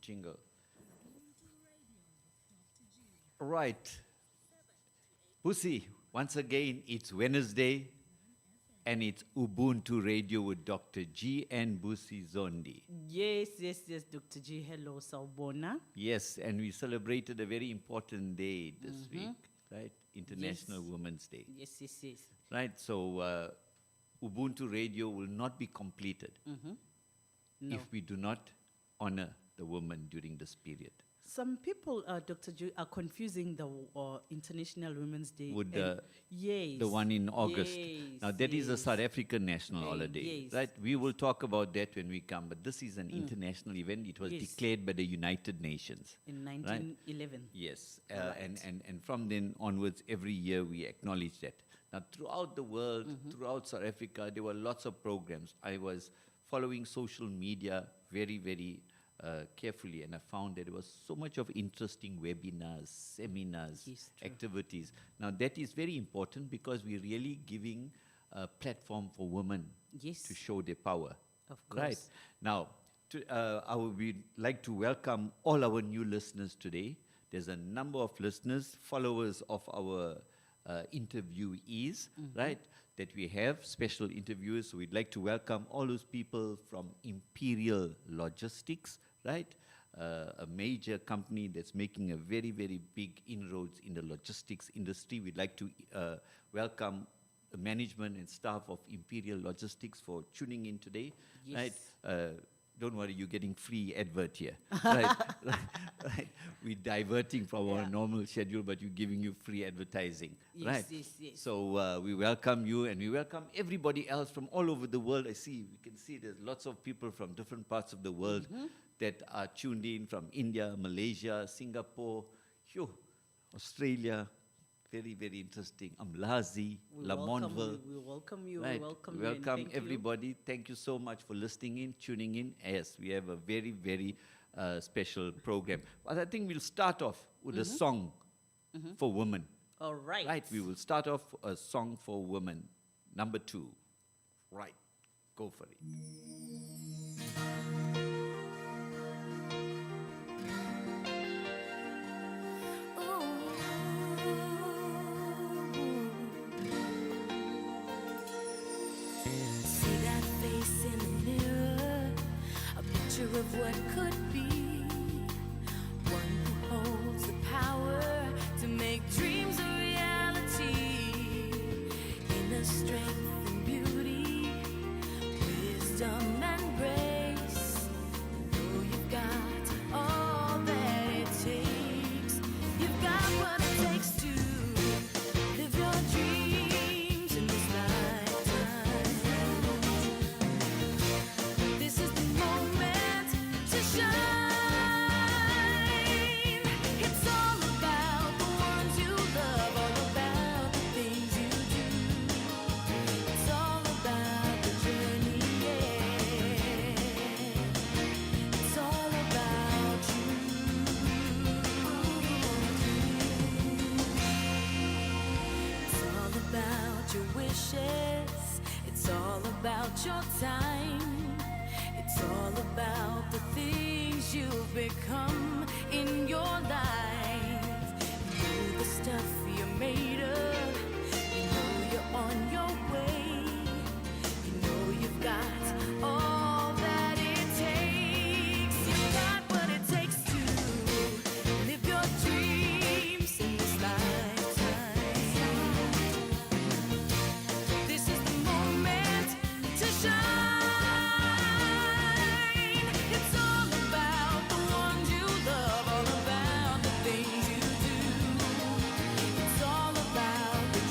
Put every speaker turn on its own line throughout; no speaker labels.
jingle. Right. Busi, once again, it's Wednesday and it's Ubuntu Radio with Dr. G and Busi Zondi.
Yes, Dr. G. Hello, Sawubona.
Yes, and we celebrated a very important day this week, right? International Women's Day.
Yes.
Right, so Ubuntu Radio will not be completed
No.
if we do not honor the women during this period.
Some people, Dr. G, are confusing the International Women's Day
With
and-
the one in August.
Yes,
Now, that is a
yes.
South African national holiday,
yes.
right? We will talk about that when we come, but this is an international event. It was
Yes.
declared by the United Nations.
in
right?
1911.
Yes,
Right.
and from then onwards, every year we acknowledge that. Now, throughout the world, throughout South Africa, there were lots of programs. I was following social media very carefully, and I found that there was so much of interesting webinars, seminars,
Yes, true.
activities. Now, that is very important because we're really giving a platform for women
Yes.
to show their power.
Of
Right.
course.
Now, I would like to welcome all our new listeners today. There's a number of listeners, followers of our interviewees, right, that we have, special interviewers. So we'd like to welcome all those people from Imperial Logistics, right, a major company that's making a very big inroads in the logistics industry. We'd like to welcome the management and staff of Imperial Logistics for tuning in today,
Yes.
right? Don't worry, you're getting free advert here. right. We're diverting from our normal schedule, but we're giving you free advertising.
Yes,
right?
yes.
So we welcome you, and we welcome everybody else from all over the world. We can see there's lots of people from different parts of the world that are tuned in, from India, Malaysia, Singapore, Australia. Very interesting. Amlazi, Lamontville.
We welcome you.
Right.
We welcome you. and
Welcome
thank you.
everybody. Thank you so much for listening in, tuning in. Yes, we have a very special program. But I think we'll start off with a song for women.
All right.
Right, we will start off a song for women. Number 2. Right, go for it.
See that face in the mirror, a picture of what could be. One who holds the power to make dreams a reality. Inner strength and beauty, wisdom and grace. You know you've got all that it takes. You've got what it takes to live your dreams in this lifetime. This is the moment to shine. It's all about the ones you love, all about the things you do. It's all about the journey, yeah. It's all about you. It's all about your wishes. It's all about your time. It's all about the things you've become in your life. You know the stuff you're made of. You know you're on your way. You know you've got all that it takes. You've got what it takes to live your dreams in this lifetime. This is the moment to shine. It's all about the ones you love, all about the things you do. It's all about the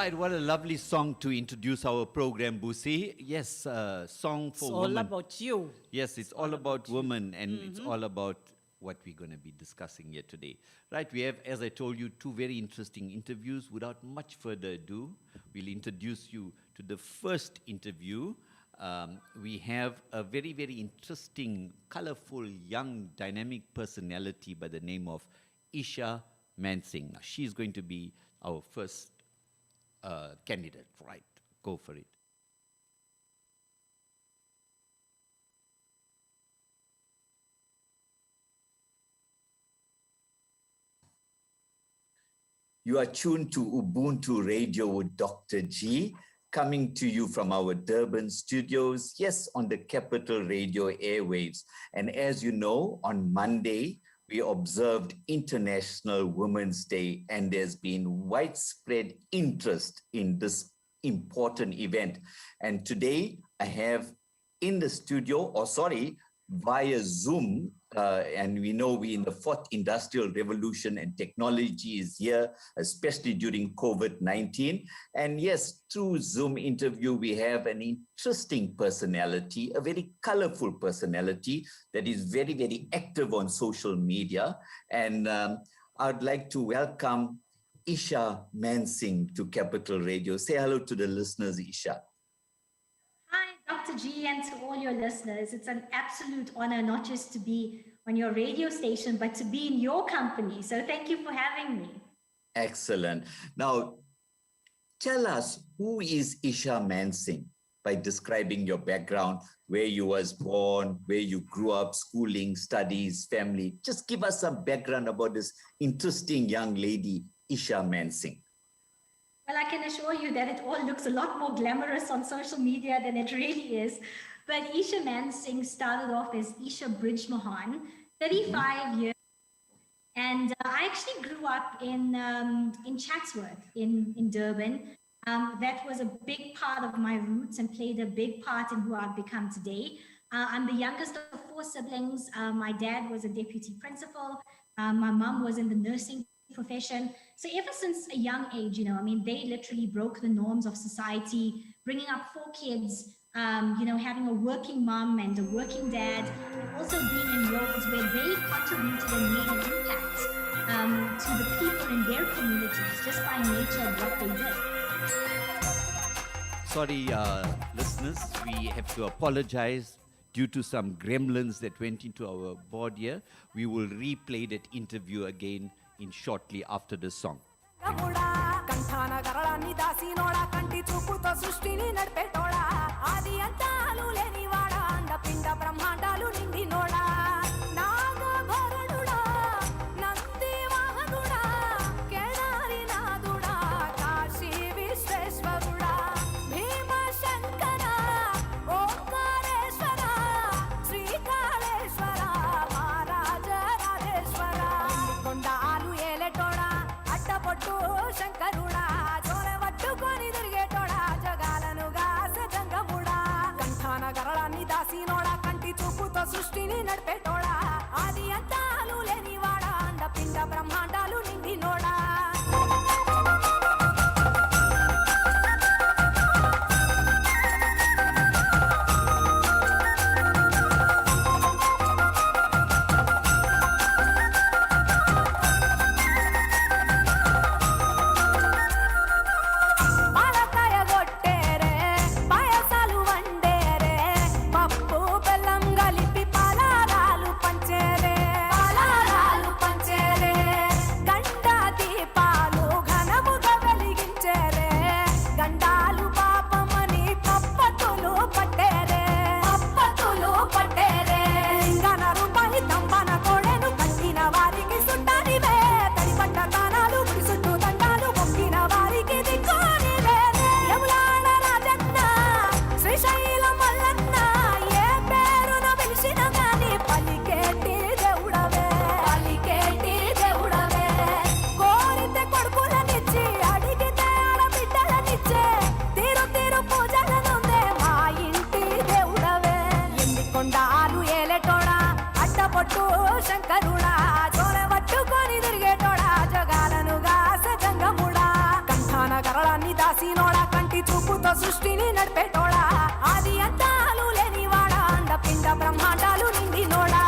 right, what a lovely song to introduce our program, Busi. Yes, song for
It's all
women.
about you.
Yes, it's all about women, and it's all about what we're going to be discussing here today. Right, we have, as I told you, two very interesting interviews. Without much further ado, we'll introduce you to the first interview. We have a very, very interesting, colorful, young, dynamic personality by the name of Isha Mansingh. Now, she's going to be our first candidate. Right, go for it.
You are tuned to Ubuntu Radio with Dr. G, coming to you from our Durban studios, yes, on the Capital Radio airwaves. And as you know, on Monday, we observed International Women's Day, and there's been widespread interest in this important event. And today, I have in the studio, via Zoom, and we know we're in the fourth industrial revolution and technology is here, especially during COVID-19. And yes, through Zoom interview, we have an interesting personality, a very colorful personality that is very, very active on social media. And I'd like to welcome Isha Mansingh to Capital Radio. Say hello to the listeners, Isha.
Hi, Dr. G, and to all your listeners. It's an absolute honor not just to be on your radio station, but to be in your company. So thank you for having me.
Excellent. Now, tell us, who is Isha Mansingh by describing your background, where you was born, where you grew up, schooling, studies, family. Just give us some background about this interesting young lady, Isha Mansingh.
Well, I can assure you that it all looks a lot more glamorous on social media than it really is. But Isha Mansingh started off as Isha Bridge Mahan, 35 years. And I actually grew up in Chatsworth, in Durban. That was a big part of my roots and played a big part in who I've become today. I'm the youngest of 4 siblings. My dad was a deputy principal. My mom was in the nursing profession. So ever since a young age, they literally broke the norms of society, bringing up 4 kids, having a working mom and a working dad, and also being in roles where they contributed and made an impact to the people in their communities just by nature of what they did.
Sorry, listeners, we have to apologize due to some gremlins that went into our board here. We will replay that interview again in shortly after the song.
సృష్టిని నడిపేటోడా ఆది అంతాలు లేనివాడా అండపిండ బ్రహ్మాండాలు నిండినోడా
చూపుతో సృష్టిని నడిపేటోడా ఆది అంతాలు లేనివాడా అండపిండ బ్రహ్మాండాలు నిండినోడా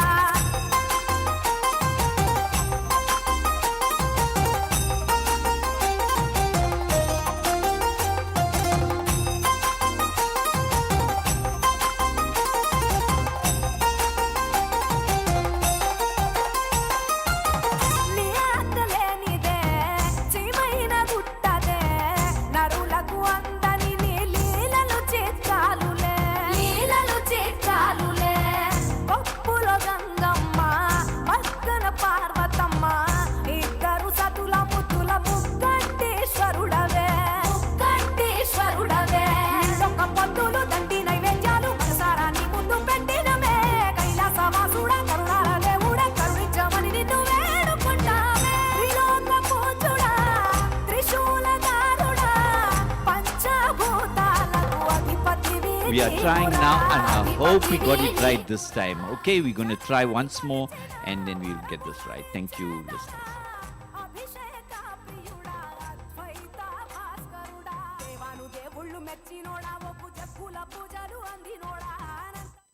We are trying now, and I hope we got it right this time. Okay, we're going to try once more, and then we'll get this right. Thank you, listeners.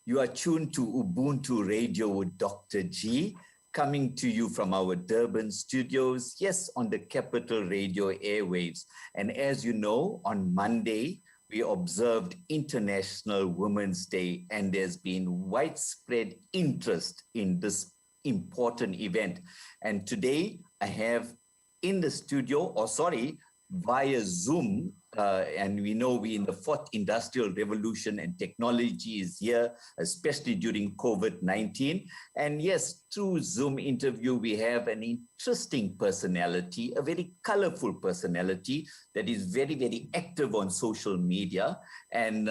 You are tuned to Ubuntu Radio with Dr. G, coming to you from our Durban studios, yes, on the Capital Radio airwaves. And as you know, on Monday, we observed International Women's Day, and there's been widespread interest in this important event. And today I have in the studio, via Zoom, and we know we're in the fourth industrial revolution and technology is here, especially during COVID-19. And yes, through Zoom interview, we have an interesting personality, a very colorful personality that is very, very active on social media. And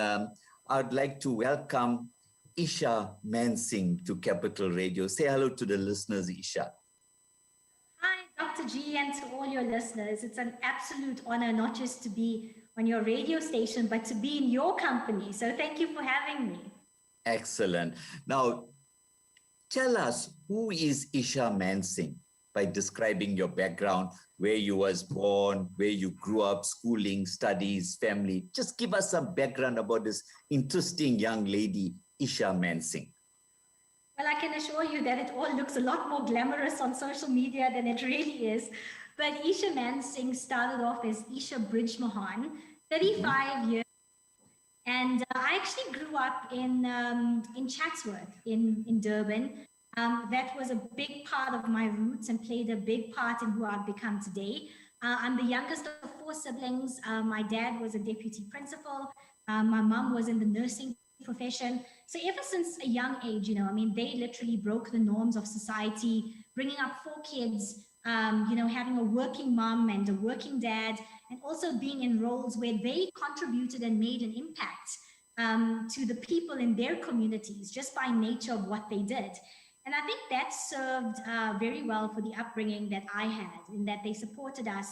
I'd like to welcome Isha Mansingh to Capital Radio. Say hello to the listeners, Isha.
Dr. G, and to all your listeners, it's an absolute honor not just to be on your radio station, but to be in your company. So thank you for having me.
Excellent. Now, tell us, who is Isha Mansingh by describing your background, where you was born, where you grew up, schooling, studies, family. Just give us some background about this interesting young lady, Isha Mansingh.
Well, I can assure you that it all looks a lot more glamorous on social media than it really is. But Isha Mansingh started off as Isha Bridge Mohan, 35 years. And I actually grew up in Chatsworth, in Durban. That was a big part of my roots and played a big part in who I've become today. I'm the youngest of 4 siblings. My dad was a deputy principal. My mom was in the nursing profession. So ever since a young age, they literally broke the norms of society, bringing up 4 kids, having a working mom and a working dad, and also being in roles where they contributed and made an impact to the people in their communities just by nature of what they did. And I think that served very well for the upbringing that I had, in that they supported us.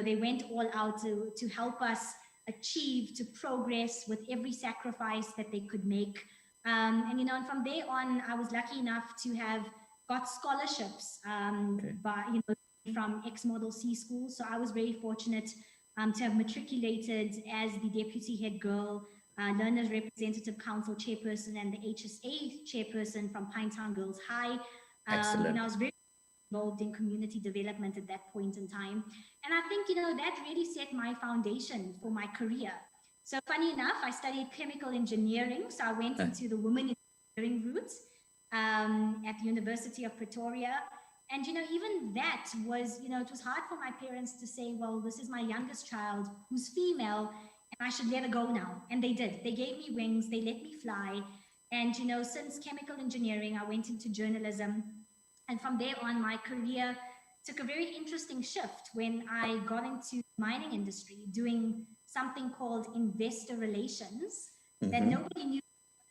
They went all out to help us achieve, to progress with every sacrifice that they could make. And from there on, I was lucky enough to have got scholarships from ex-model C school. So I was very fortunate to have matriculated as the deputy head girl, Learners Representative Council chairperson, and the HSA chairperson from Pinetown Girls High.
Excellent.
I was very involved in community development at that point in time. And I think, that really set my foundation for my career. So funny enough, I studied chemical engineering. So I went into the women engineering route at the University of Pretoria. And, even that was, it was hard for my parents to say, well, this is my youngest child who's female, and I should let her go now. And they did. They gave me wings. They let me fly. And, since chemical engineering, I went into journalism. And from there on, my career took a very interesting shift when I got into the mining industry, doing something called investor relations that nobody knew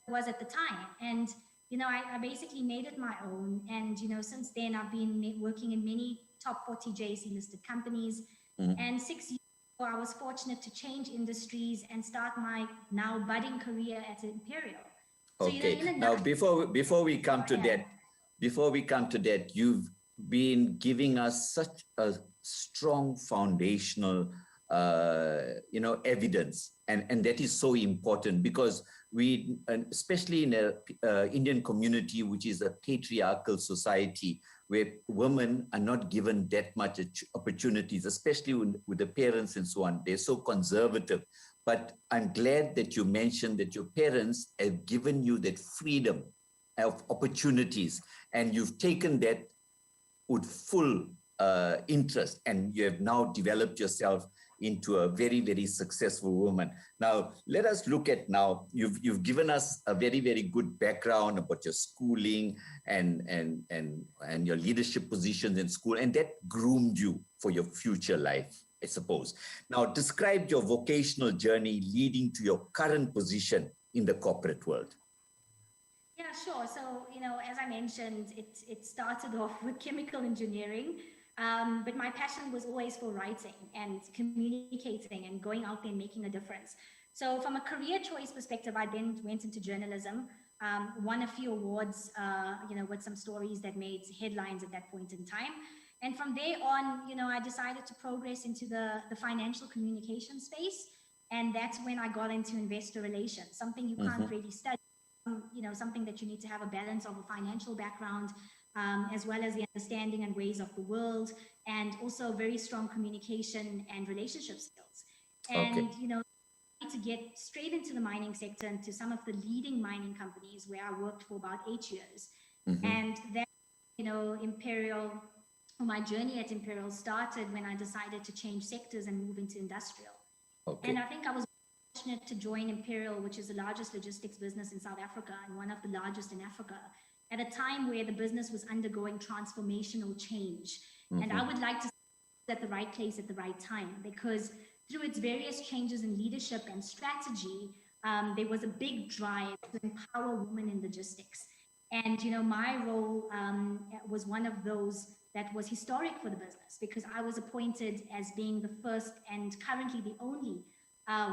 what it was at the time. And, I basically made it my own. And, since then, I've been working in many top 40 JSE listed companies. And 6 years ago, I was fortunate to change industries and start my now budding career at Imperial. So,
Okay. Now, before we come to that, you've been giving us such a strong foundational evidence. And that is so important because we, especially in a Indian community, which is a patriarchal society, where women are not given that much opportunities, especially with the parents and so on. They're so conservative. But I'm glad that you mentioned that your parents have given you that freedom of opportunities, and you've taken that with full interest, and you have now developed yourself into a very, very successful woman. Now, let us look at now, you've given us a very, very good background about your schooling and your leadership positions in school, and that groomed you for your future life, I suppose. Now, describe your vocational journey leading to your current position in the corporate world.
Yeah, sure. So, as I mentioned, it started off with chemical engineering. But my passion was always for writing and communicating and going out there and making a difference. So from a career choice perspective, I then went into journalism, won a few awards, with some stories that made headlines at that point in time. And from there on, I decided to progress into the financial communication space. And that's when I got into investor relations, something you can't really study, something that you need to have a balance of a financial background, as well as the understanding and ways of the world, and also very strong communication and relationship skills. And, to get straight into the mining sector and to some of the leading mining companies where I worked for about 8 years. And then, Imperial, my journey at Imperial started when I decided to change sectors and move into industrial. And I think I was fortunate to join Imperial, which is the largest logistics business in South Africa and one of the largest in Africa, at a time where the business was undergoing transformational change. And I would like to say at the right place at the right time, because through its various changes in leadership and strategy, there was a big drive to empower women in logistics. And, my role was one of those that was historic for the business, because I was appointed as being the first and currently the only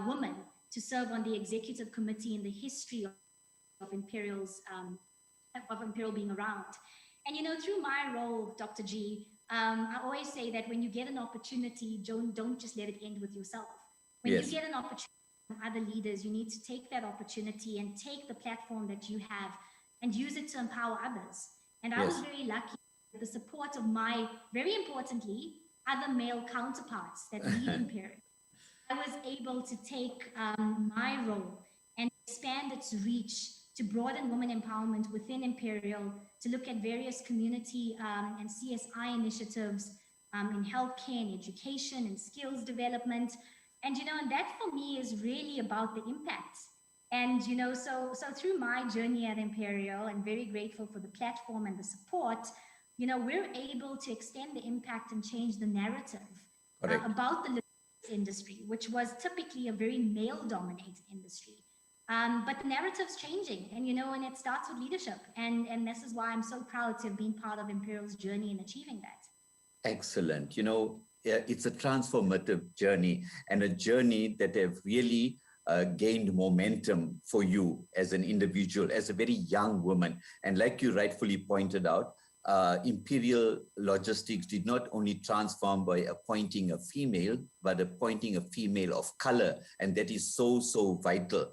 woman to serve on the executive committee in the history of Imperial's of Imperial being around. And, through my role, Dr. G, I always say that when you get an opportunity, don't just let it end with yourself. When you get an opportunity from other leaders, you need to take that opportunity and take the platform that you have and use it to empower others. And I was very lucky with the support of my, very importantly, other male counterparts that lead Imperial. I was able to take my role and expand its reach to broaden women empowerment within Imperial, to look at various community and CSI initiatives in healthcare and education and skills development. And, and that for me is really about the impact. And, so through my journey at Imperial, I'm very grateful for the platform and the support, we're able to extend the impact and change the narrative about the logistics industry, which was typically a very male-dominated industry. But the narrative's changing, and and it starts with leadership, and this is why I'm so proud to have been part of Imperial's journey in achieving that.
Excellent. It's a transformative journey, and a journey that have really gained momentum for you as an individual, as a very young woman. And like you rightfully pointed out, Imperial Logistics did not only transform by appointing a female, but appointing a female of color, and that is so, so vital.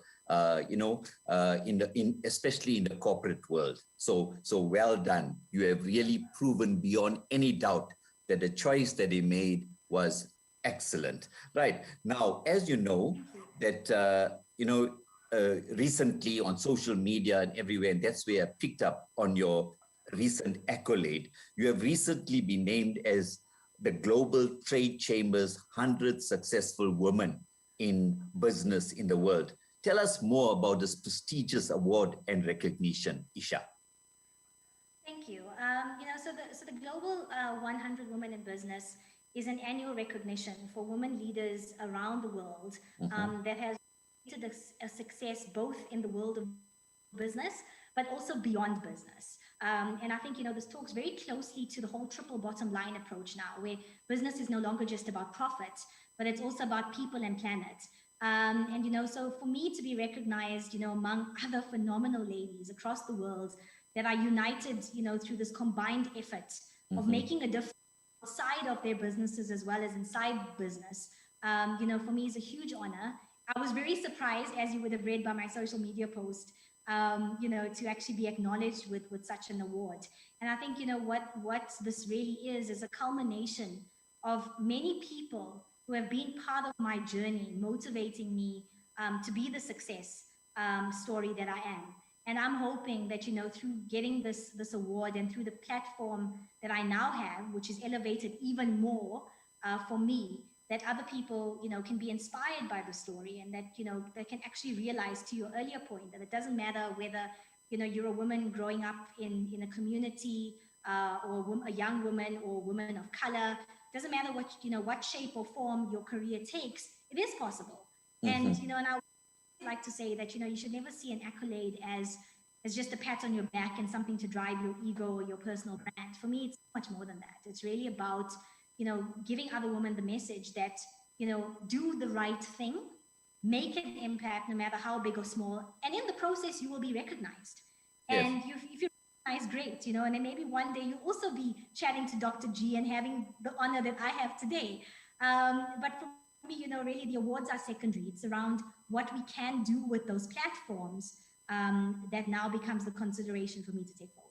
Especially in the corporate world. So well done. You have really proven beyond any doubt that the choice that they made was excellent. Right. Now, as you know, that, recently on social media and everywhere, and that's where I picked up on your recent accolade. You have recently been named as the Global Trade Chamber's 100th successful woman in business in the world. Tell us more about this prestigious award and recognition, Isha.
Thank you. So the Global 100 Women in Business is an annual recognition for women leaders around the world that has created a success both in the world of business, but also beyond business. And I think, this talks very closely to the whole triple bottom line approach now, where business is no longer just about profit, but it's also about people and planet. So for me to be recognized, among other phenomenal ladies across the world that are united, through this combined effort of making a difference outside of their businesses as well as inside business, for me is a huge honor. I was very surprised, as you would have read by my social media post, to actually be acknowledged with such an award. And I think, what this really is a culmination of many people who have been part of my journey, motivating me to be the success story that I am. And I'm hoping that, through getting this award and through the platform that I now have, which is elevated even more for me, that other people, can be inspired by the story, and that, they can actually realize, to your earlier point, that it doesn't matter whether, you're a woman growing up in a community or a young woman or a woman of color. It doesn't matter what shape or form your career takes, it is possible. And, and I would like to say that, you should never see an accolade as just a pat on your back and something to drive your ego or your personal brand. For me, it's much more than that. It's really about, giving other women the message that, do the right thing, make an impact no matter how big or small. And in the process, you will be recognized.
Yes.
And if you're recognized, great, and then maybe one day you'll also be chatting to Dr. G and having the honor that I have today. But for me, really the awards are secondary. It's around what we can do with those platforms that now becomes the consideration for me to take forward.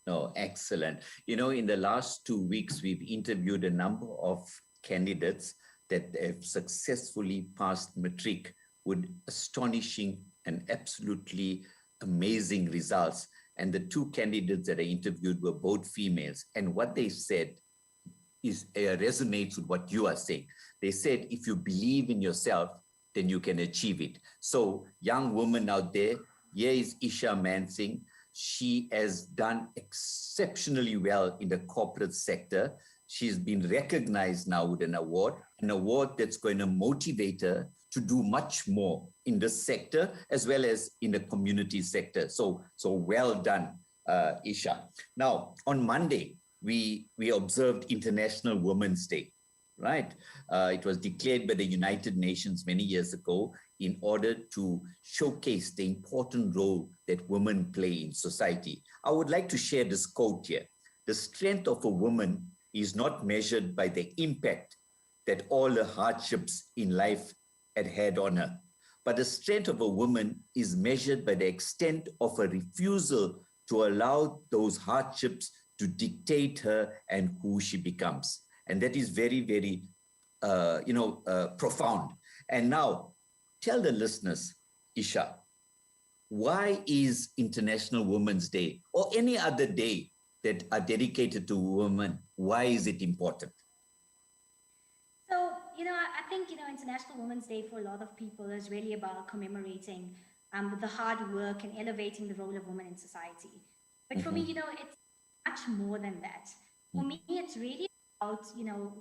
No, excellent. In the last 2 weeks, we've interviewed a number of candidates that have successfully passed matric with astonishing and absolutely amazing results. And the 2 candidates that I interviewed were both females. And what they said resonates with what you are saying. They said, if you believe in yourself, then you can achieve it. So young woman out there, here is Isha Mansingh. She has done exceptionally well in the corporate sector. She's been recognized now with an award that's going to motivate her to do much more in this sector as well as in the community sector. So well done, Isha. Now, on Monday, we observed International Women's Day, right? It was declared by the United Nations many years ago in order to showcase the important role that women play in society. I would like to share this quote here. The strength of a woman is not measured by the impact that all the hardships in life had on her, but the strength of a woman is measured by the extent of a refusal to allow those hardships to dictate her and who she becomes. And that is very, very, profound. And now, tell the listeners, Isha, why is International Women's Day or any other day that are dedicated to women, why is it important?
So, I think, International Women's Day for a lot of people is really about commemorating the hard work and elevating the role of women in society. But for me, it's much more than that. For me, it's really about,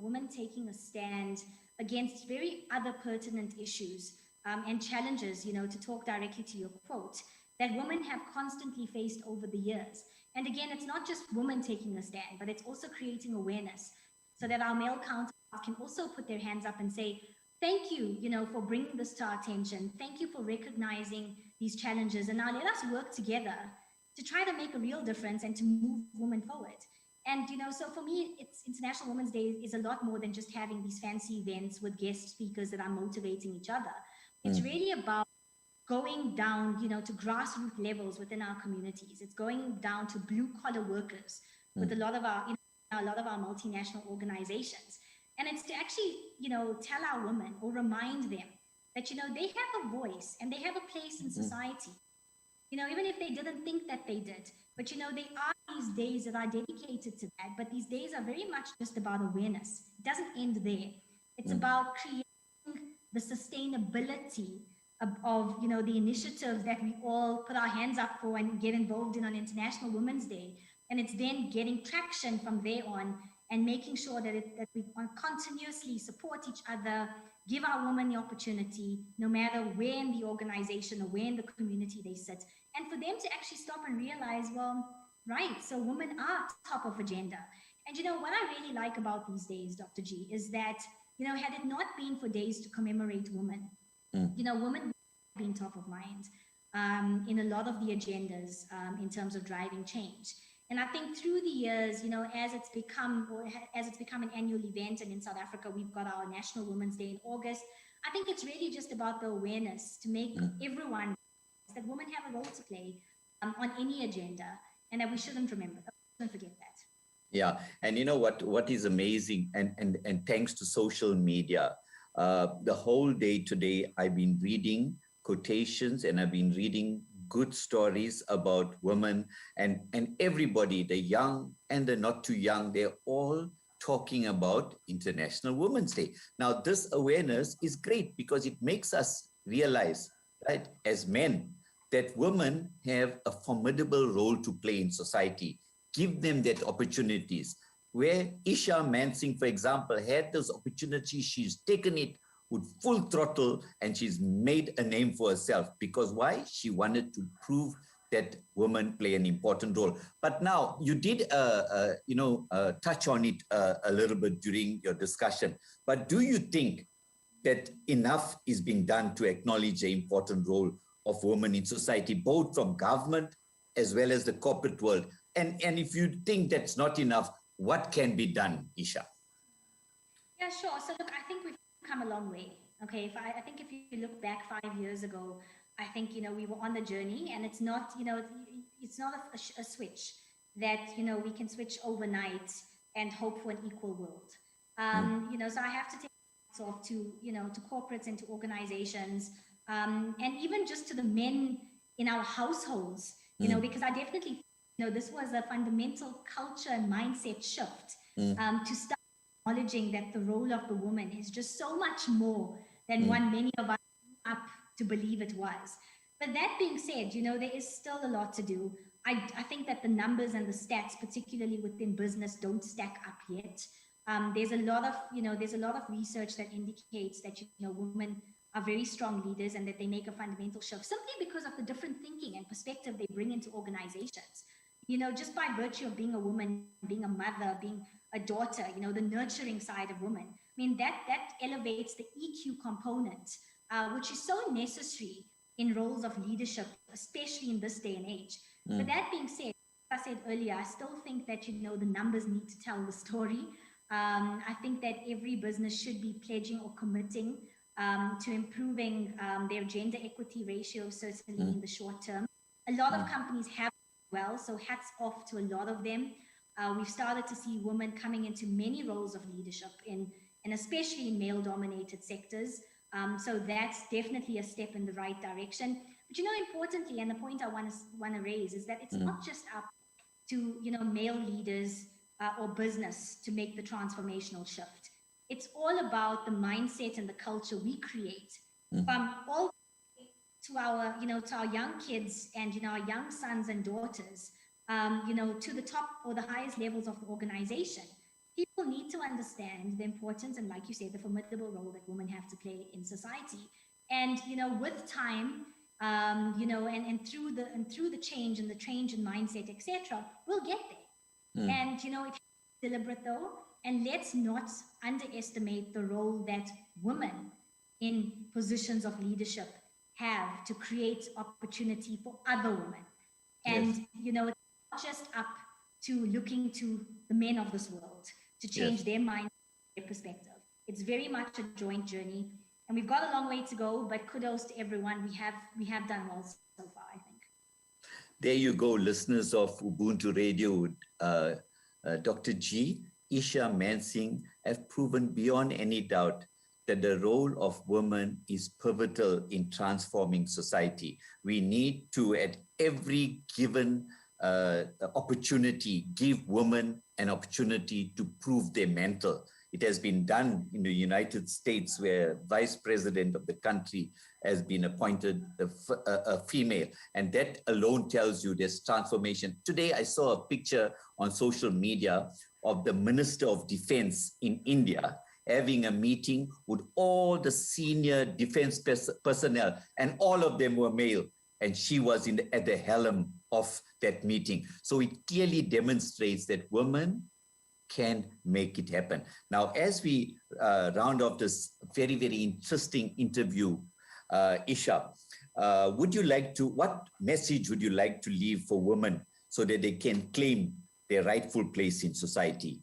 women taking a stand against very other pertinent issues and challenges, to talk directly to your quote, that women have constantly faced over the years. And again, it's not just women taking a stand, but it's also creating awareness so that our male counterparts can also put their hands up and say, thank you, for bringing this to our attention. Thank you for recognizing these challenges. And now let us work together to try to make a real difference and to move women forward. And, so for me, it's International Women's Day is a lot more than just having these fancy events with guest speakers that are motivating each other. It's really about going down, to grassroots levels within our communities. It's going down to blue collar workers with a lot of our multinational organizations. And it's to actually, tell our women or remind them that, they have a voice and they have a place in society. Even if they didn't think that they did, but there are these days that are dedicated to that. But these days are very much just about awareness. It doesn't end there. It's about creating the sustainability of the initiatives that we all put our hands up for and get involved in on International Women's Day. And it's then getting traction from there on and making sure that we continuously support each other, give our women the opportunity, no matter where in the organization or where in the community they sit. And for them to actually stop and realize, well, right, so women are top of agenda. And what I really like about these days, Dr. G, is that, had it not been for days to commemorate women, women have been top of mind in a lot of the agendas in terms of driving change. And I think through the years, as it's become an annual event, and in South Africa, we've got our National Women's Day in August. I think it's really just about the awareness to make everyone that women have a role to play on any agenda, and that we shouldn't forget that.
Yeah, and you know what is amazing, and thanks to social media, the whole day today, I've been reading quotations and I've been reading good stories about women, and everybody, the young and the not too young, they're all talking about International Women's Day. Now, this awareness is great because it makes us realize, right, as men, that women have a formidable role to play in society. Give them that opportunities. Where Isha Mansingh, for example, had those opportunities, she's taken it with full throttle and she's made a name for herself. Because why? She wanted to prove that women play an important role. But now you did, touch on it a little bit during your discussion. But do you think that enough is being done to acknowledge the important role of women in society, both from government as well as the corporate world? And if you think that's not enough, what can be done, Isha?
Yeah, sure. So look, I think we've come a long way. Okay, I think if you look back 5 years ago, I think we were on the journey, and it's not it's not a switch that we can switch overnight and hope for an equal world. So I have to take hats off to to corporates and to organizations, and even just to the men in our households. Because I definitely this was a fundamental culture and mindset shift to start acknowledging that the role of the woman is just so much more than one many of us grew up to believe it was. But that being said, there is still a lot to do. I think that the numbers and the stats, particularly within business, don't stack up yet. There's a lot of research that indicates that women are very strong leaders and that they make a fundamental shift simply because of the different thinking and perspective they bring into organizations. Just by virtue of being a woman, being a mother, being a daughter, the nurturing side of women. I mean, that elevates the EQ component, which is so necessary in roles of leadership, especially in this day and age. But that being said, as I said earlier, I still think that, the numbers need to tell the story. I think that every business should be pledging or committing to improving their gender equity ratio, certainly in the short term. A lot of companies have well, so hats off to a lot of them. We've started to see women coming into many roles of leadership and especially in male-dominated sectors. So that's definitely a step in the right direction. But importantly, and the point I want to raise is that it's not just up to male leaders or business to make the transformational shift. It's all about the mindset and the culture we create from all to our young kids and our young sons and daughters, to the top or the highest levels of the organization. People need to understand the importance and, like you said, the formidable role that women have to play in society. And with time, and through the change and the change in mindset, etc., we'll get there. And it's deliberate though, and let's not underestimate the role that women in positions of leadership have to create opportunity for other women. And it's not just up to looking to the men of this world to change their mind, their perspective. It's very much a joint journey, and we've got a long way to go, but kudos to everyone. We have done well so far, I think.
There you go, listeners of Ubuntu Radio. Dr. G, Isha Mansingh have proven beyond any doubt that the role of women is pivotal in transforming society. We need to, at every given opportunity, give women an opportunity to prove their mantle. It has been done in the United States, where vice president of the country has been appointed a female. And that alone tells you there's transformation. Today, I saw a picture on social media of the Minister of Defense in India having a meeting with all the senior defense personnel, and all of them were male. And she was at the helm of that meeting. So it clearly demonstrates that women can make it happen. Now, as we round off this very, very interesting interview, Isha, what message would you like to leave for women so that they can claim their rightful place in society?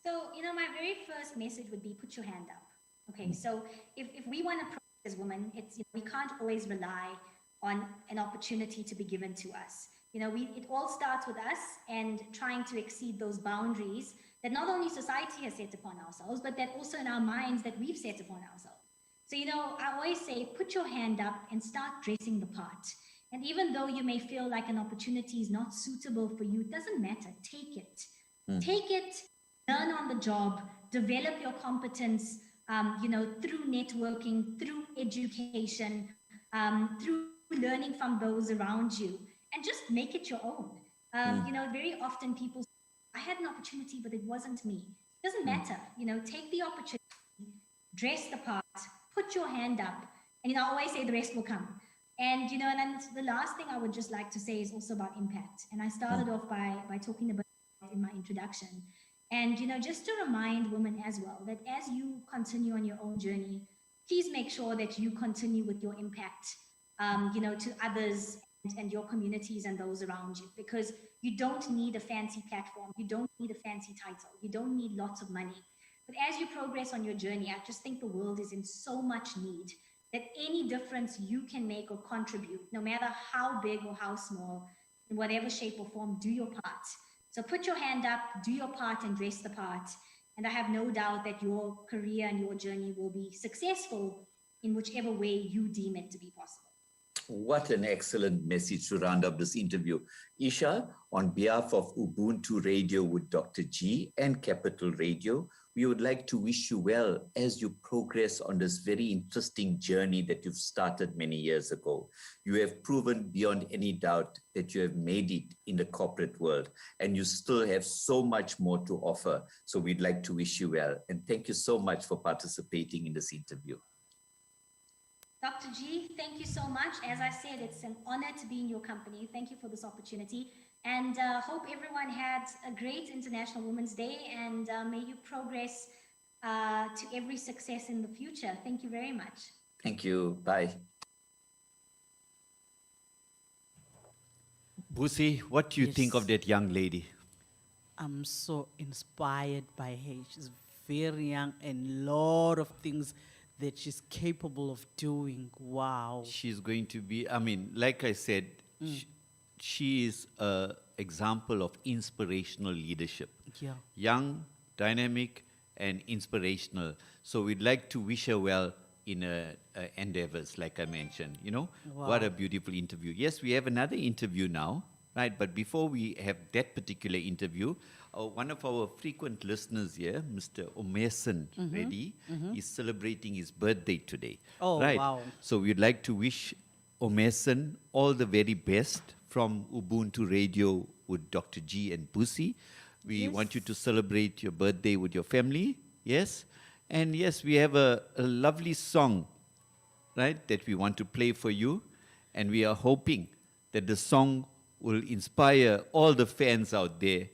So, my very first message would be put your hand up. Okay, so if we want to progress as women, it's we can't always rely on an opportunity to be given to us. It all starts with us and trying to exceed those boundaries that not only society has set upon ourselves, but that also in our minds that we've set upon ourselves. So, I always say, put your hand up and start dressing the part. And even though you may feel like an opportunity is not suitable for you, it doesn't matter. Take it. Take it, learn on the job, develop your competence, through networking, through education, through learning from those around you, and just make it your own. Very often people say, I had an opportunity, but it wasn't me. It doesn't matter. Take the opportunity, dress the part, put your hand up, and I always say the rest will come. And and then the last thing I would just like to say is also about impact. And I started off by talking about it in my introduction. And just to remind women as well that as you continue on your own journey, please make sure that you continue with your impact, to others and your communities and those around you, because you don't need a fancy platform, you don't need a fancy title, you don't need lots of money. But as you progress on your journey, I just think the world is in so much need that any difference you can make or contribute, no matter how big or how small, in whatever shape or form, do your part. So put your hand up, do your part, and dress the part. And I have no doubt that your career and your journey will be successful in whichever way you deem it to be possible.
What an excellent message to round up this interview. Isha, on behalf of Ubuntu Radio with Dr. G and Capital Radio, we would like to wish you well as you progress on this very interesting journey that you've started many years ago. You have proven beyond any doubt that you have made it in the corporate world, and you still have so much more to offer. So we'd like to wish you well. And thank you so much for participating in this interview.
Dr. G, thank you so much. As I said, it's an honor to be in your company. Thank you for this opportunity. And hope everyone had a great International Women's Day, and may you progress to every success in the future. Thank you very much.
Thank you. Bye.
Busi, what do you think of that young lady?
I'm so inspired by her. She's very young and lot of things that she's capable of doing. Wow.
She's going to be, like I said, she is an example of inspirational leadership.
Yeah.
Young, dynamic, and inspirational. So we'd like to wish her well in her endeavors, like I mentioned. What a beautiful interview. Yes, we have another interview now, right? But before we have that particular interview, one of our frequent listeners here, Mr. Omerson Reddy, is celebrating his birthday today.
Oh,
right?
wow.
So we'd like to wish Omerson all the very best from Ubuntu Radio with Dr. G and Busi. We want you to celebrate your birthday with your family, yes? And yes, we have a lovely song, right, that we want to play for you. And we are hoping that the song will inspire all the fans out there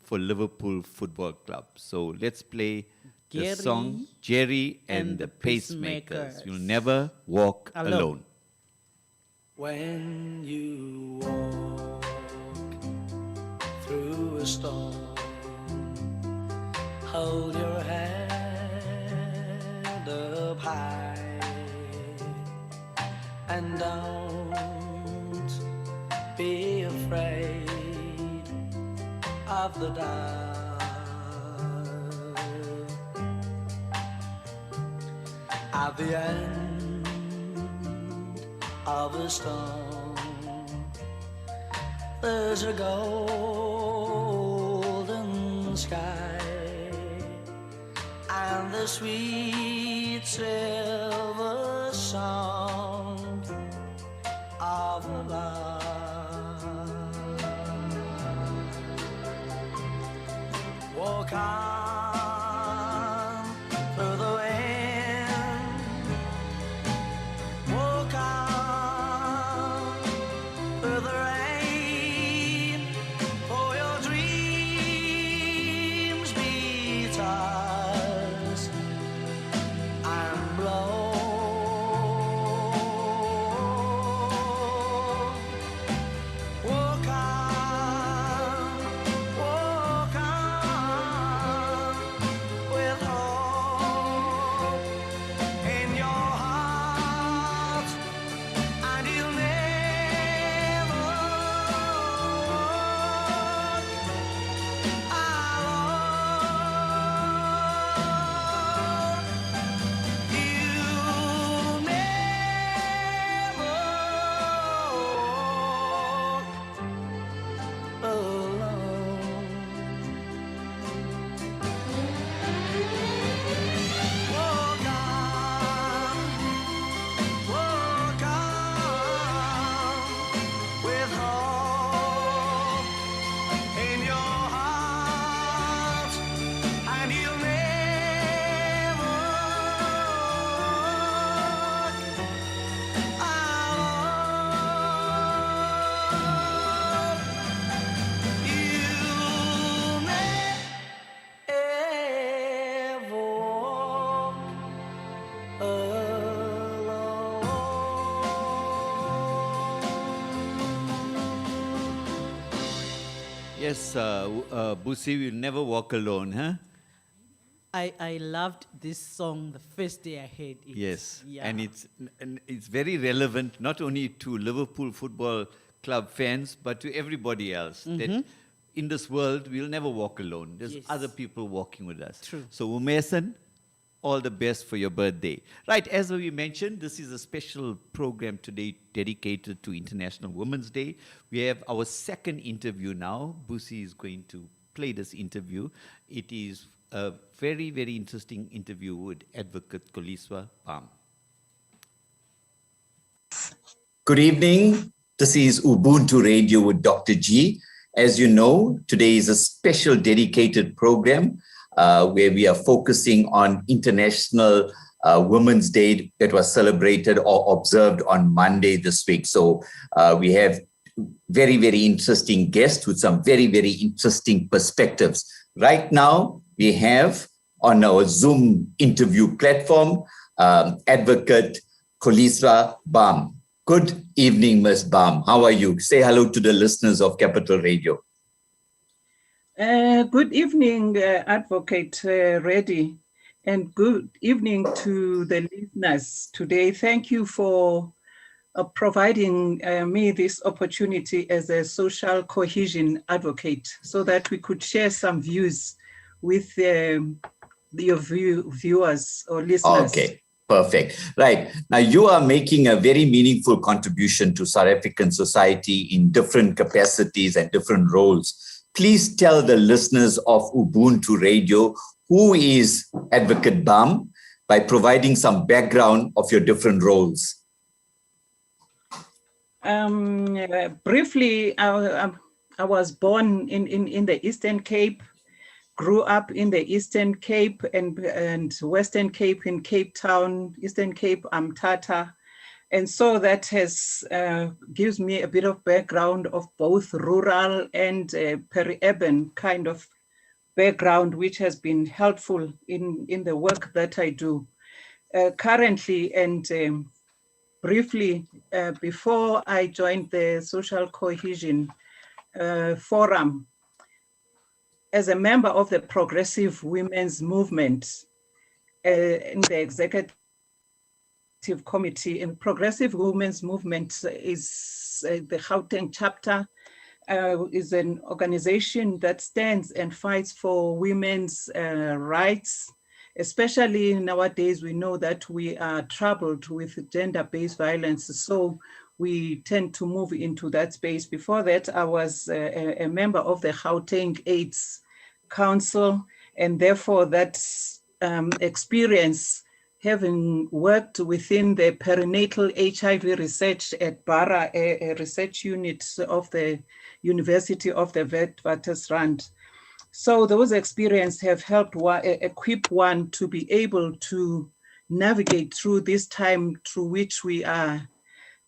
for Liverpool Football Club. So let's play the song Jerry and the Pacemakers. You'll never walk alone.
When you walk through a storm, hold your head up high and don't be afraid of the dark. At the end of a storm, there's a golden sky and the sweet silver song of the lark. Walk on through the wind, walk on through the rain, for your dreams be tossed and blown.
Yes, Busi will never walk alone, huh?
I loved this song the first day I heard it.
Yes,
Yeah.
and it's very relevant not only to Liverpool Football Club fans but to everybody else. That in this world we'll never walk alone. There's
Yes.
other people walking with us.
True.
So Umesan, all the best for your birthday. Right, as we mentioned, this is a special program today dedicated to International Women's Day. We have our second interview now. Busi is going to play this interview. It is a very, very interesting interview with Advocate Koliswa Bam.
Good evening. This is Ubuntu Radio with Dr. G. As you know, today is a special dedicated program where we are focusing on International Women's Day that was celebrated or observed on Monday this week. So we have very, very interesting guests with some very, very interesting perspectives. Right now, we have on our Zoom interview platform, Advocate Koliswa Bam. Good evening, Ms. Bam. How are you? Say hello to the listeners of Capital Radio.
Good evening, Advocate Reddy, and good evening to the listeners today. Thank you for providing me this opportunity as a social cohesion advocate so that we could share some views with your viewers or listeners.
Okay, perfect. Right. Now, you are making a very meaningful contribution to South African society in different capacities and different roles. Please tell the listeners of Ubuntu Radio who is Advocate Bam by providing some background of your different roles.
Briefly, I was born in the Eastern Cape, grew up in the Eastern Cape and Western Cape in Cape Town, Eastern Cape, Tata. And so that gives me a bit of background of both rural and peri-urban kind of background, which has been helpful in the work that I do. Currently and briefly, before I joined the Social Cohesion Forum, as a member of the Progressive Women's Movement in the Executive Committee, in Progressive Women's Movement is the Gauteng chapter, is an organization that stands and fights for women's rights. Especially nowadays, we know that we are troubled with gender-based violence, so we tend to move into that space. Before that, I was a member of the Gauteng AIDS Council, and therefore that experience, having worked within the perinatal HIV research at BARA, a research unit of the University of the Witwatersrand. So those experiences have helped equip one to be able to navigate through this time through which we are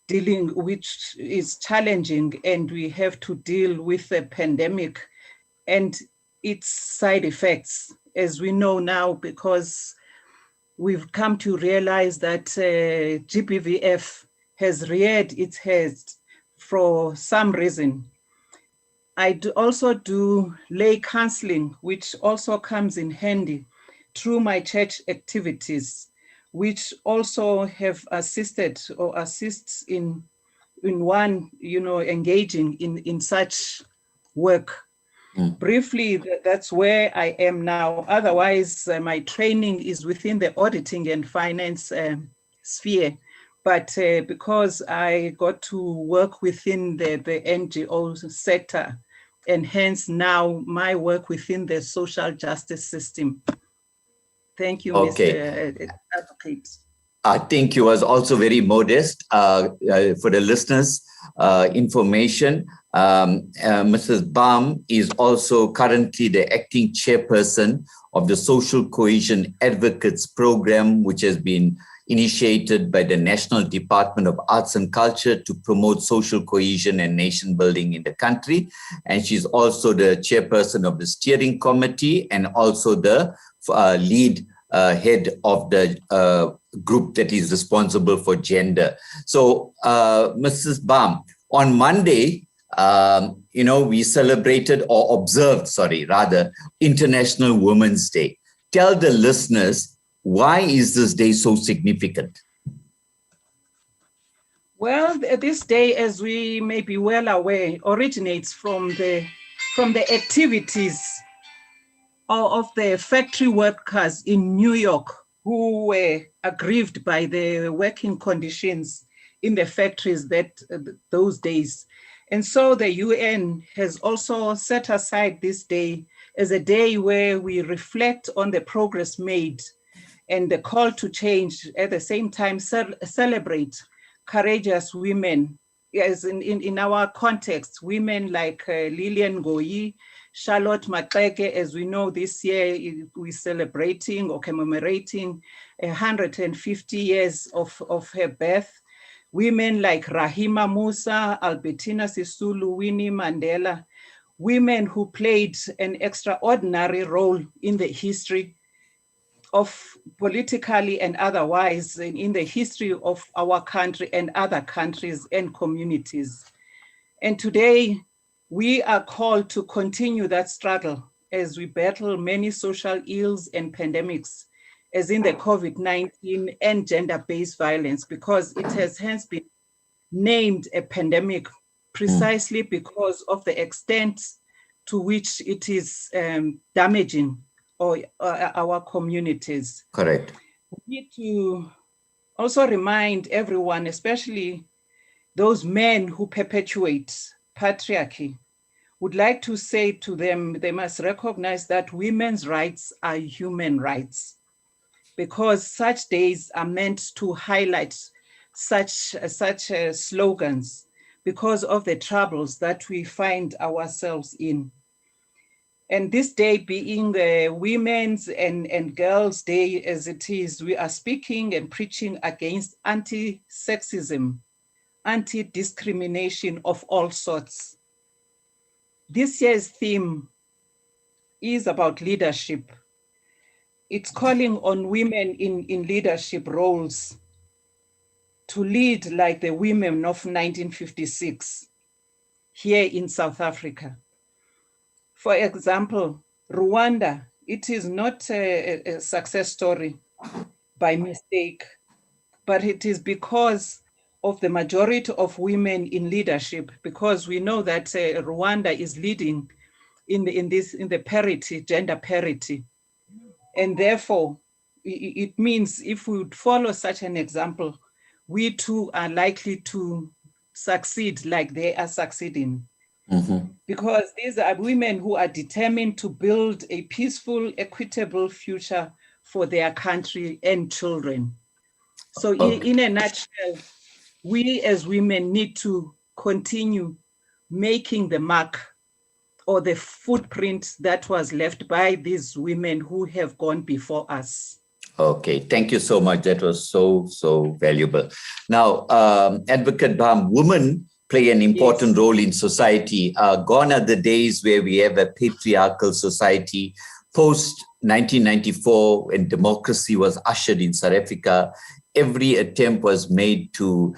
dealing, which is challenging, and we have to deal with the pandemic and its side effects, as we know now, because we've come to realize that GBVF has reared its head for some reason. I also do lay counseling, which also comes in handy through my church activities, which also have assisted or assists in one, engaging in such work. Briefly, that's where I am now. Otherwise, my training is within the auditing and finance sphere. But because I got to work within the NGO sector, and hence now my work within the social justice system. Thank you, Mr. Advocate.
I think you was also very modest. For the listeners' information, Mrs. Bam is also currently the acting chairperson of the Social Cohesion Advocates Program, which has been initiated by the National Department of Arts and Culture to promote social cohesion and nation building in the country. And she's also the chairperson of the steering committee and also the lead head of the group that is responsible for gender. So, Mrs. Bam, on Monday, we celebrated or observed, rather, International Women's Day. Tell the listeners, why is this day so significant?
Well, this day, as we may be well aware, originates from the activities of the factory workers in New York who were aggrieved by the working conditions in the factories those days. And so the UN has also set aside this day as a day where we reflect on the progress made and the call to change, at the same time celebrate courageous women, as in our context, women like Lillian Ngoyi, Charlotte Maxeke. As we know, this year we're celebrating or commemorating 150 years of her birth. Women like Rahima Musa, Albertina Sisulu, Winnie Mandela, women who played an extraordinary role in the history of politically and otherwise in the history of our country and other countries and communities. And today we are called to continue that struggle as we battle many social ills and pandemics, as in the COVID-19 and gender-based violence, because it has hence been named a pandemic precisely because of the extent to which it is damaging our communities.
Correct.
We need to also remind everyone, especially those men who perpetuate patriarchy, would like to say to them, they must recognize that women's rights are human rights, because such days are meant to highlight such slogans because of the troubles that we find ourselves in. And this day being the Women's and Girls' Day as it is, we are speaking and preaching against anti-sexism, anti-discrimination of all sorts. This year's theme is about leadership. It's calling on women in leadership roles to lead like the women of 1956 here in South Africa. For example, Rwanda, it is not a success story by mistake, but it is because of the majority of women in leadership, because we know that Rwanda is leading in the parity, gender parity. And therefore, it means if we would follow such an example, we too are likely to succeed like they are succeeding. Mm-hmm. Because these are women who are determined to build a peaceful, equitable future for their country and children. So in a nutshell, we as women need to continue making the mark or the footprint that was left by these women who have gone before us.
Okay, thank you so much. That was so valuable. Now, Advocate Bam, women play an important role in society. Gone are the days where we have a patriarchal society. Post 1994, when democracy was ushered in South Africa, every attempt was made to,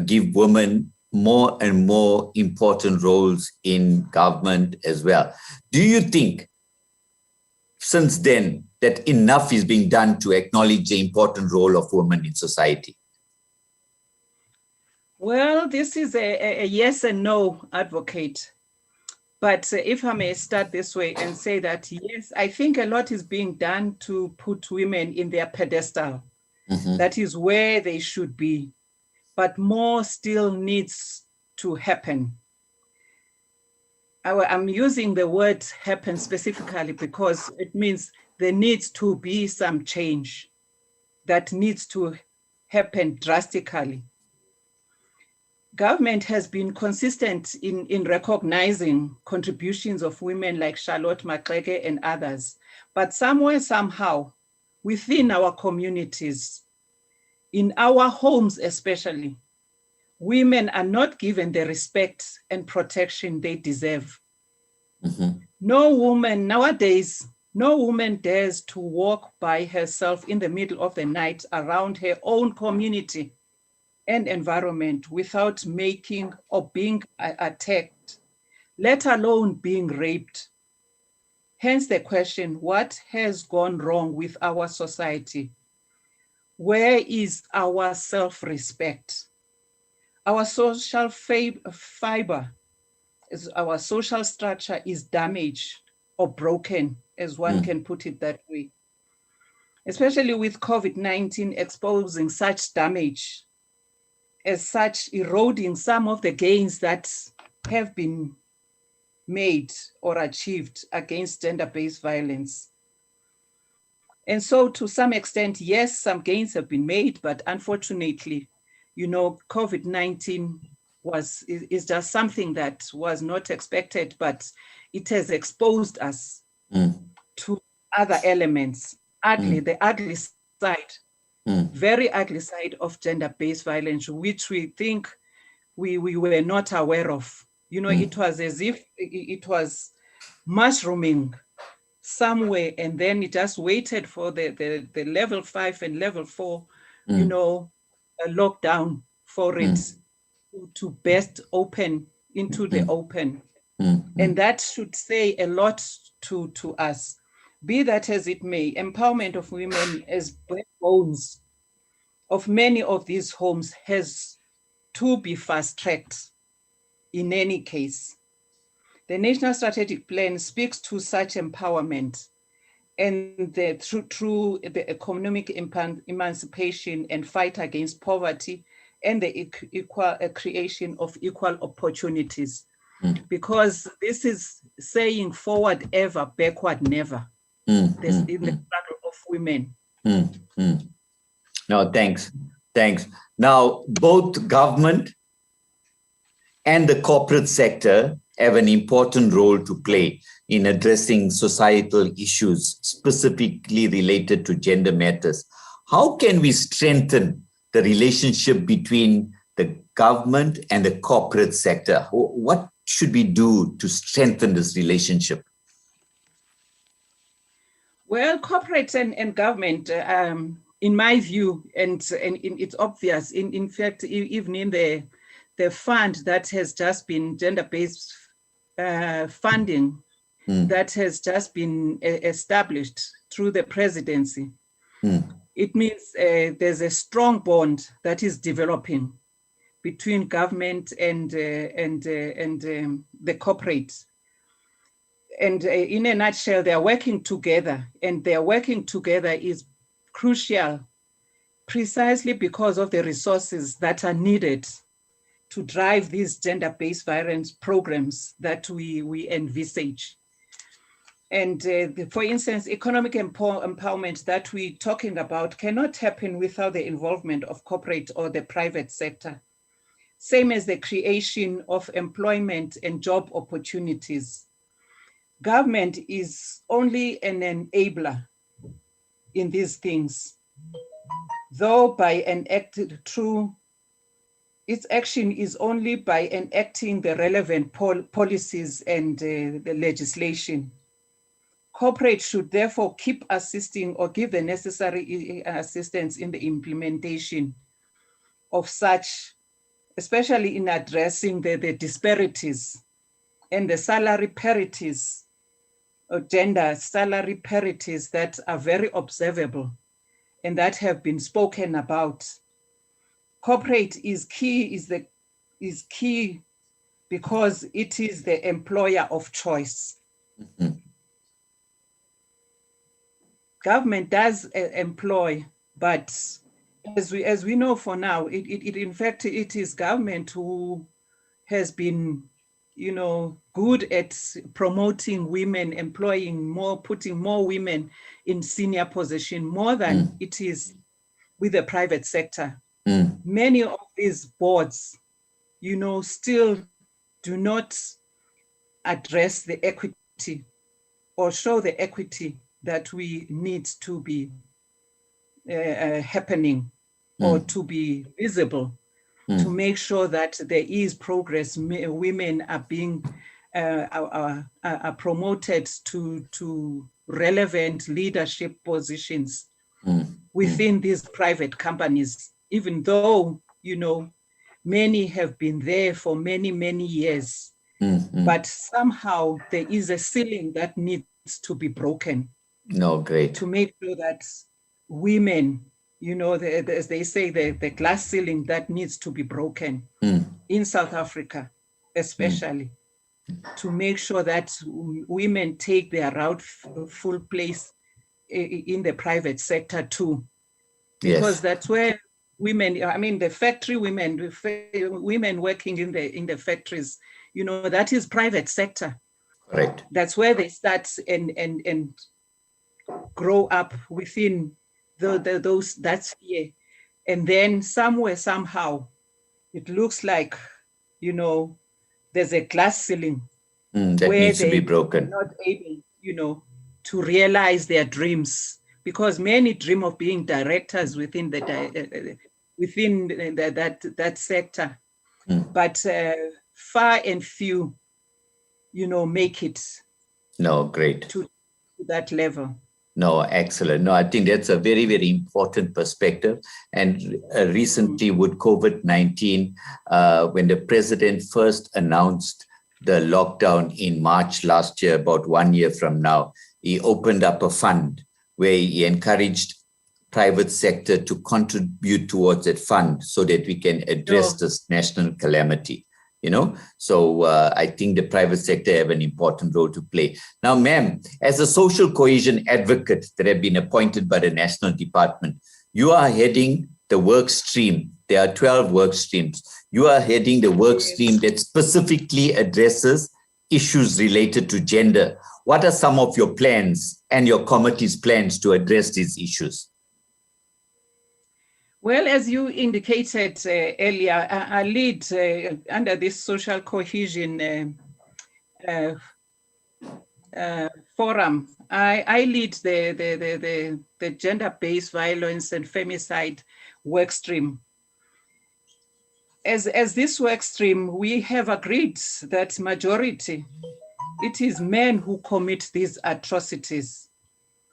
give women more and more important roles in government as well. Do you think, since then, that enough is being done to acknowledge the important role of women in society?
Well, this is a yes and no, Advocate. But if I may start this way and say that, yes, I think a lot is being done to put women in their pedestal. Mm-hmm. That is where they should be. But more still needs to happen. I'm using the word happen specifically because it means there needs to be some change that needs to happen drastically. Government has been consistent in recognizing contributions of women like Charlotte Maxeke and others, but somewhere, somehow, within our communities, in our homes especially, women are not given the respect and protection they deserve. Mm-hmm. No woman nowadays, no woman dares to walk by herself in the middle of the night around her own community and environment without making or being attacked, let alone being raped. Hence the question, what has gone wrong with our society? Where is our self-respect? Our social fiber, our social structure is damaged or broken, as one can put it that way. Especially with COVID-19 exposing such damage, as such eroding some of the gains that have been made or achieved against gender-based violence. And so to some extent, yes, some gains have been made, but unfortunately, you know, COVID-19 is just something that was not expected, but it has exposed us to other elements, the ugly side, very ugly side of gender-based violence, which we think we were not aware of. You know, it was as if it was mushrooming somewhere, and then it just waited for the level 5 and level 4, you know, a lockdown for it to burst open into the open. And that should say a lot to us. Be that as it may, empowerment of women as backbones of many of these homes has to be fast-tracked in any case. The National Strategic Plan speaks to such empowerment and through the economic emancipation and fight against poverty and the creation of equal opportunities. Because this is saying forward ever, backward never. In the struggle of women.
No, thanks. Now, both government and the corporate sector have an important role to play in addressing societal issues specifically related to gender matters. How can we strengthen the relationship between the government and the corporate sector? What should we do to strengthen this relationship?
Well, corporate and government, in my view, and it's obvious, in fact, even in the fund that has just been gender-based funding that has just been established through the presidency, it means there's a strong bond that is developing between government and the corporate. And in a nutshell, they are working together, and their working together is crucial precisely because of the resources that are needed to drive these gender-based violence programs that we envisage. And for instance, economic empowerment that we're talking about cannot happen without the involvement of corporate or the private sector. Same as the creation of employment and job opportunities. Government is only an enabler in these things, though by enacted through its action is only by enacting the relevant policies and the legislation. Corporate should therefore keep assisting or give the necessary assistance in the implementation of such, especially in addressing the disparities and the salary parities or gender salary parities that are very observable and that have been spoken about. Corporate is key because it is the employer of choice. Government does employ, but as we know for now, in fact, it is government who has been, you know, good at promoting women, employing more, putting more women in senior position, more than it is with the private sector. Many of these boards, you know, still do not address the equity or show the equity that we need to be happening or to be visible, to make sure that there is progress. Women are being are promoted to relevant leadership positions within these private companies, even though you know, many have been there for many, many years, but somehow there is a ceiling that needs to be broken
No, great.
to make sure that women, you know, as they say, the glass ceiling that needs to be broken in South Africa, especially, to make sure that women take their rightful place in the private sector too. Because
Yes.
that's where women, I mean, the factory women, women working in the factories, you know, that is private sector.
Correct.
That's where they start and grow up within those that sphere. And then somewhere, somehow, it looks like, you know, there's a glass ceiling
That
where
needs to be
they
broken.
are not able, you know, to realize their dreams, because many dream of being directors within that sector, but far and few, you know, make it
No, great.
to that level.
No, excellent. No, I think that's a very, very important perspective. And recently with COVID-19, when the president first announced the lockdown in March last year, about 1 year from now, he opened up a fund where he encouraged private sector to contribute towards that fund so that we can address
Sure.
this national calamity. You know, so I think the private sector have an important role to play. Now, ma'am, as a social cohesion advocate that have been appointed by the National Department, you are heading the work stream. There are 12 work streams. You are heading the work stream that specifically addresses issues related to gender. What are some of your plans and your committee's plans to address these issues?
Well, as you indicated earlier, I lead under this social cohesion forum. I lead the gender-based violence and femicide work stream. As this work stream, we have agreed that majority, it is men who commit these atrocities,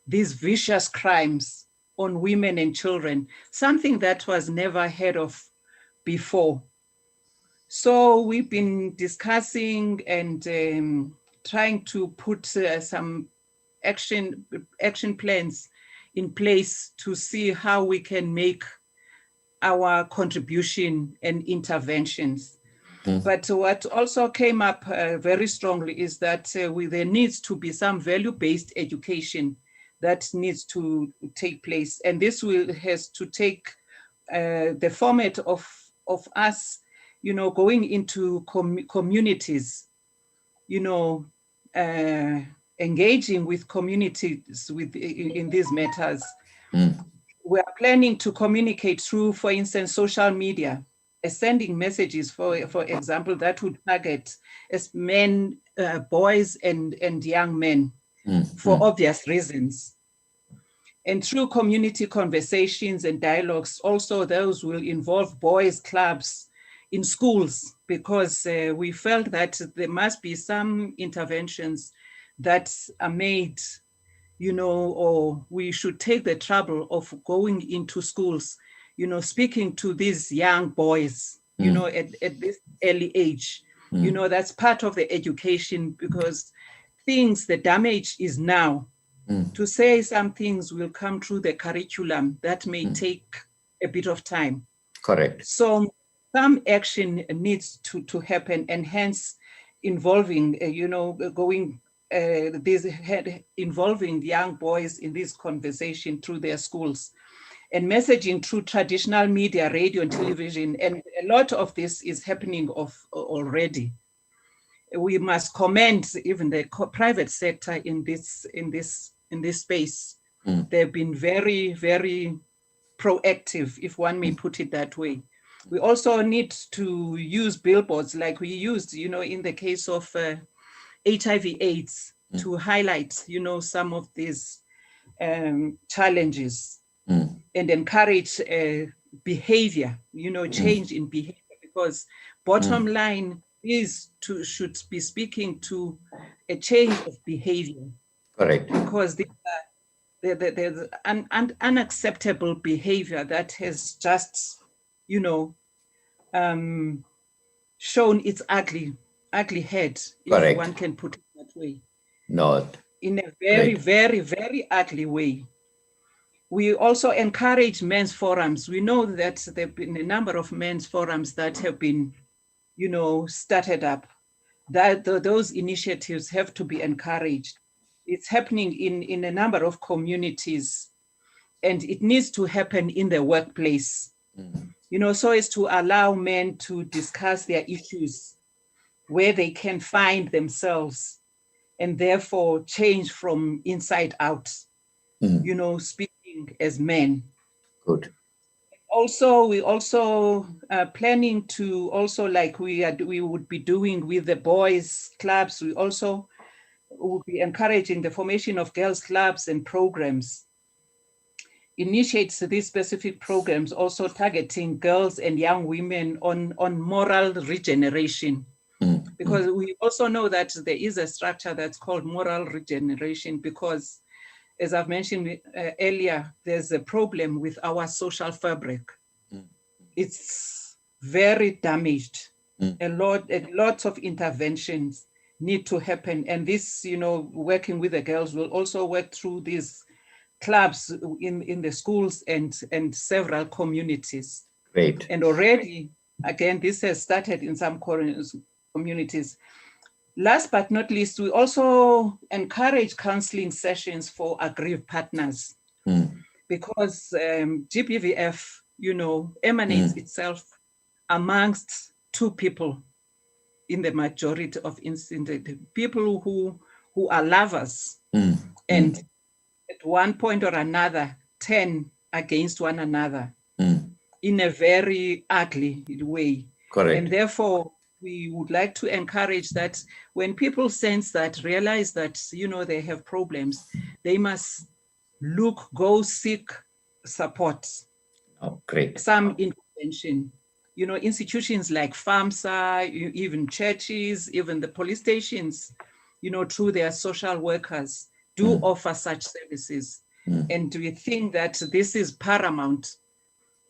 these vicious crimes on women and children, something that was never heard of before. So we've been discussing and trying to put some action plans in place to see how we can make our contribution and interventions. But what also came up very strongly is that there needs to be some value-based education that needs to take place. And this has to take the format of us, you know, going into communities, you know, engaging with communities in these matters. We are planning to communicate through, for instance, social media, sending messages, for example, that would target as men, boys and young men for obvious reasons. And through community conversations and dialogues, also those will involve boys' clubs in schools, because we felt that there must be some interventions that are made, you know, or we should take the trouble of going into schools, you know, speaking to these young boys, you know, at this early age. You know, that's part of the education, because the damage is now. To say some things will come through the curriculum, that may take a bit of time.
Correct.
So some action needs to happen, and hence involving, you know, involving young boys in this conversation through their schools, and messaging through traditional media, radio and television. And a lot of this is happening already. We must commend even the private sector in this space. They've been very, very proactive, if one may put it that way. We also need to use billboards like we used, you know, in the case of HIV/AIDS, to highlight, you know, some of these challenges and encourage behavior, you know, change in behavior, because bottom line should be speaking to a change of behavior.
Correct.
Because there's an unacceptable behavior that has just, you know, shown its ugly head, if
Correct.
one can put it that way,
Not.
in a very,
Great.
very, very ugly way. We also encourage men's forums. We know that there have been a number of men's forums that have been, started up. That those initiatives have to be encouraged. It's happening in a number of communities, and it needs to happen in the workplace, so as to allow men to discuss their issues where they can find themselves and therefore change from inside out, speaking as men.
Good.
Also, we also planning to also, like we would be doing with the boys clubs, we also will be encouraging the formation of girls clubs and programs. Initiates these specific programs also targeting girls and young women on moral regeneration. Because we also know that there is a structure that's called moral regeneration, because as I've mentioned earlier, there's a problem with our social fabric. It's very damaged. A lot of interventions need to happen. And this, working with the girls will also work through these clubs in the schools and several communities.
Great.
And already, again, this has started in some communities. Last but not least, we also encourage counseling sessions for aggrieved partners, because GBVF, emanates itself amongst two people in the majority of instances, people who are lovers and at one point or another turn against one another in a very ugly way.
Correct.
And therefore, we would like to encourage that when people sense that, realize that, they have problems, they must go seek support.
Oh, great.
Some intervention. Institutions like FAMSA, even churches, even the police stations, through their social workers, do offer such services. And we think that this is paramount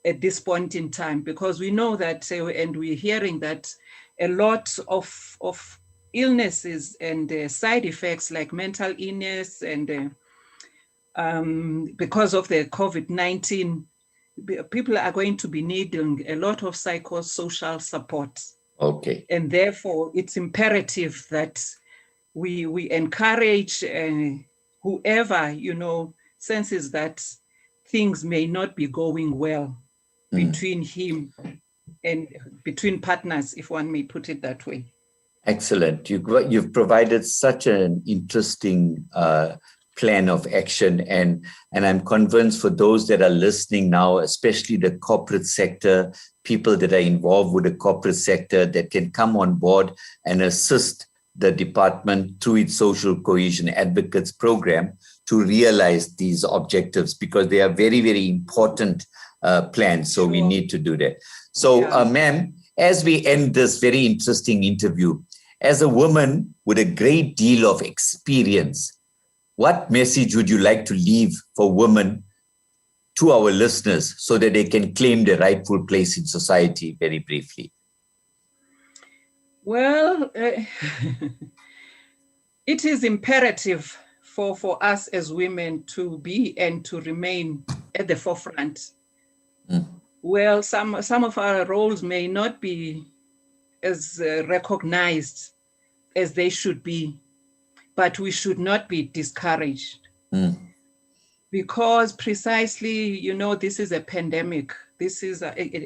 at this point in time, because we know that, and we're hearing that a lot of illnesses and side effects like mental illness and because of the COVID-19, people are going to be needing a lot of psychosocial support.
Okay.
And therefore, it's imperative that we encourage whoever, senses that things may not be going well between him and between partners, if one may put it that way.
Excellent. You've provided such an interesting plan of action, and I'm convinced for those that are listening now, especially the corporate sector, people that are involved with the corporate sector, that can come on board and assist the department through its social cohesion advocates program to realize these objectives, because they are very, very important plans. So we need to do that. So, ma'am, as we end this very interesting interview, as a woman with a great deal of experience, what message would you like to leave for women to our listeners so that they can claim their rightful place in society, very briefly?
Well, it is imperative for us as women to be and to remain at the forefront. Well, some of our roles may not be as recognized as they should be, but we should not be discouraged. Because precisely, this is a pandemic. This is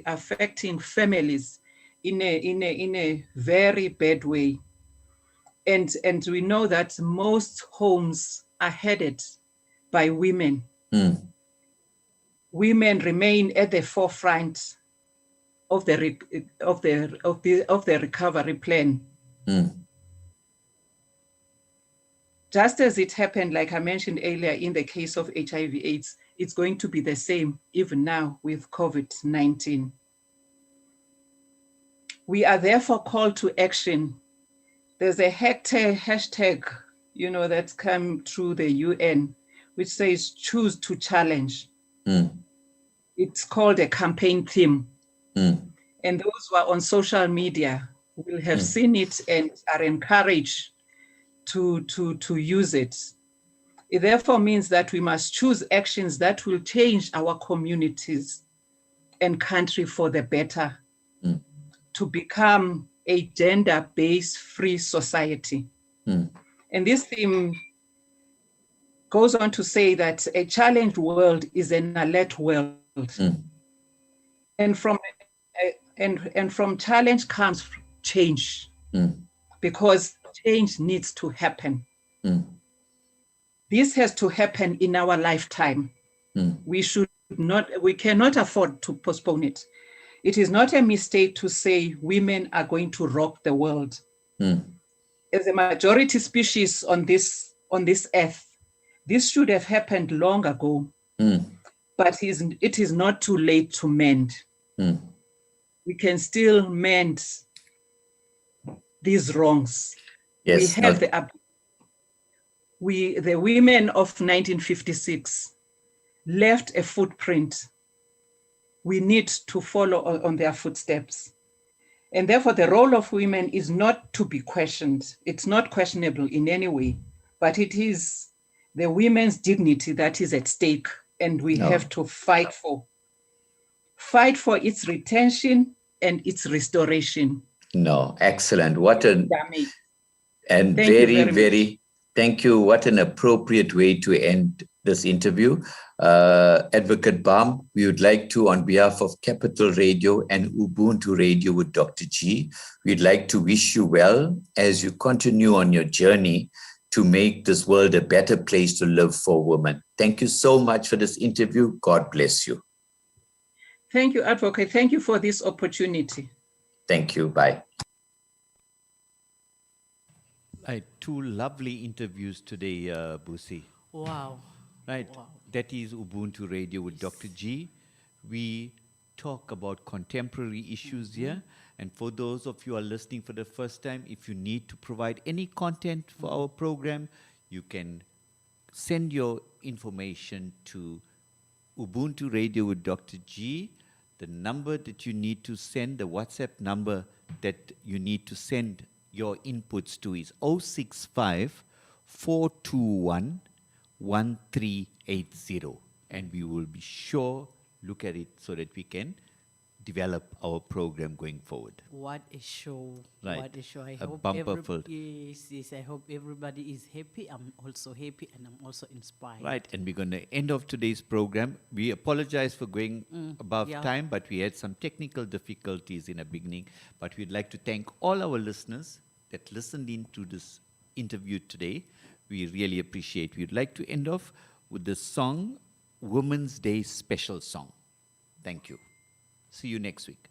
affecting families in a very bad way. And we know that most homes are headed by women. Women remain at the forefront of the recovery plan. Just as it happened, like I mentioned earlier, in the case of HIV/AIDS, it's going to be the same even now with COVID-19. We are therefore called to action. There's a hashtag, that's come through the UN, which says choose to challenge. It's called a campaign theme. And those who are on social media will have seen it and are encouraged to use it. It therefore means that we must choose actions that will change our communities and country for the better, to become a gender-based free society. And this theme goes on to say that a challenged world is an alert world. And from challenge comes change, because change needs to happen. This has to happen in our lifetime. We cannot afford to postpone it. It is not a mistake to say women are going to rock the world. As a majority species on this earth, this should have happened long ago, but it is not too late to mend. We can still mend these wrongs.
Yes.
We have the women of 1956 left a footprint. We need to follow on their footsteps. And therefore, the role of women is not to be questioned. It's not questionable in any way, but it is the women's dignity that is at stake, and we have to fight for its retention and its restoration.
No, excellent. What an
Damage.
and
Thank you
very,
very much.
very thank you. What an appropriate way to end this interview. Advocate Baum, we would like to, on behalf of Capital Radio and Ubuntu Radio with Dr. G, we'd like to wish you well as you continue on your journey to make this world a better place to live for women. Thank you so much for this interview. God bless you.
Thank you, Advocate. Thank you for this opportunity.
Thank you. Bye.
Right, two lovely interviews today, Busi.
Wow.
Right,
Wow.
that is Ubuntu Radio with Dr. G. We talk about contemporary issues here. And for those of you who are listening for the first time, if you need to provide any content for our program, you can send your information to Ubuntu Radio with Dr. G. The number that you need to send, the WhatsApp number that you need to send your inputs to is 065 421 1380. And we will be sure look at it so that we can develop our program going forward.
What a show.
Right.
What a show. I
A
hope
bumper filled.
yes, I hope everybody is happy. I'm also happy and I'm also inspired.
Right, and we're going to end of today's program. We apologize for going above
yeah.
time, but we had some technical difficulties in the beginning. But we'd like to thank all our listeners that listened in to this interview today. We really appreciate. We'd like to end off with the song, Women's Day Special Song. Thank you. See you next week.